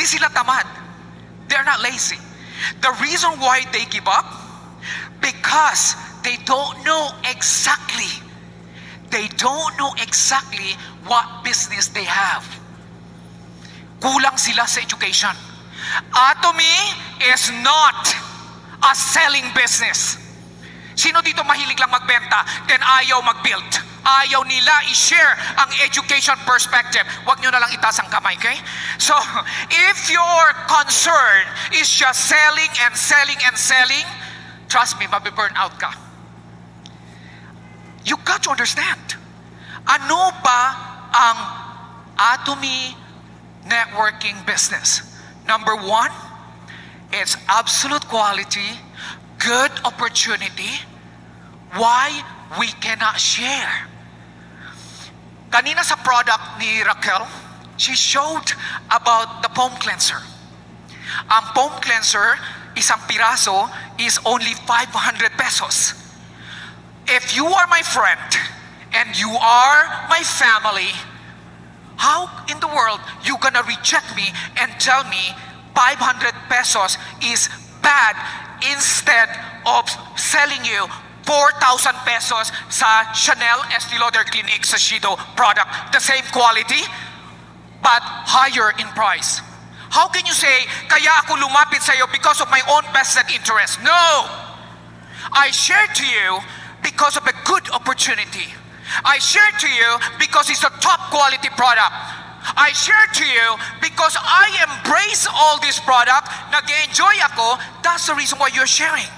Hindi sila tamad. They're not lazy. The reason why they give up, because they don't know exactly what business they have. Kulang sila sa education. Atomy is not a selling business. Sino dito mahilig lang magbenta, then ayaw mag-build? Ayaw nila i-share ang education perspective. Huwag nyo na lang itaas ang kamay, okay? So, if your concern is just selling and selling and selling, trust me, mabiburn out ka. You got to understand. Ano ba ang Atomy networking business? Number one, it's absolute quality, good opportunity. Why we cannot share? Kanina sa product ni Raquel, she showed about the foam cleanser. Ang foam cleanser, isang piraso, is only 500 pesos. If you are my friend, and you are my family, how in the world you gonna reject me and tell me 500 pesos is bad instead of selling you 4,000 pesos sa Chanel, Estée Lauder, Clinique, Shiseido product, the same quality but higher in price? How can you say, kaya ako lumapit sa iyo because of my own vested interest? No! I shared to you because of a good opportunity. I shared to you because it's a top quality product. I shared to you because I embrace all this product, nag-enjoy ako, that's the reason why you're sharing.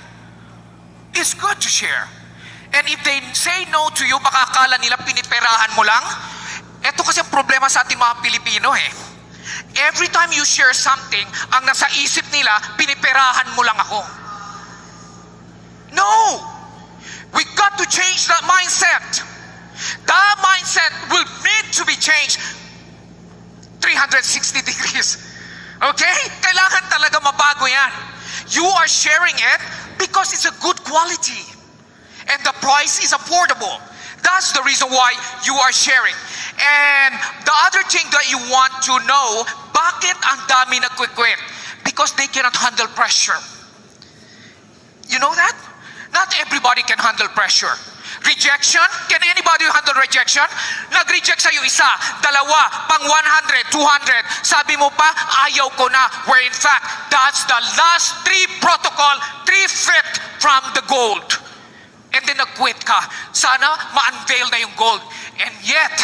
It's good to share. And if they say no to you, baka akala nila piniperahan mo lang. Ito kasi ang problema sa ating mga Pilipino eh. Every time you share something, ang nasa isip nila, piniperahan mo lang ako. No! We got to change that mindset. That mindset will need to be changed 360 degrees. Okay? Kailangan talaga mabago yan. You are sharing it because it's a good quality. And the price is affordable. That's the reason why you are sharing. And the other thing that you want to know, bakit ang dami nag-quit? Because they cannot handle pressure. You know that? Not everybody can handle pressure. Rejection? Can anybody handle rejection? Nag-reject sa'yo isa, dalawa, pang 100, 200. Sabi mo pa, ayaw ko na. Where in fact, that's the last 3 protocol, 3 fit from the gold. And then nag-quit ka. Sana ma-unveil na yung gold. And yet,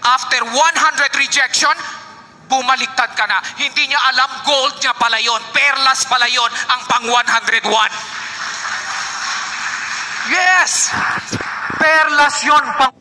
after 100 rejection, bumaliktad ka na. Hindi niya alam gold niya pala yun. Perlas pala yun ang pang 101. Yes! Perlas yun pang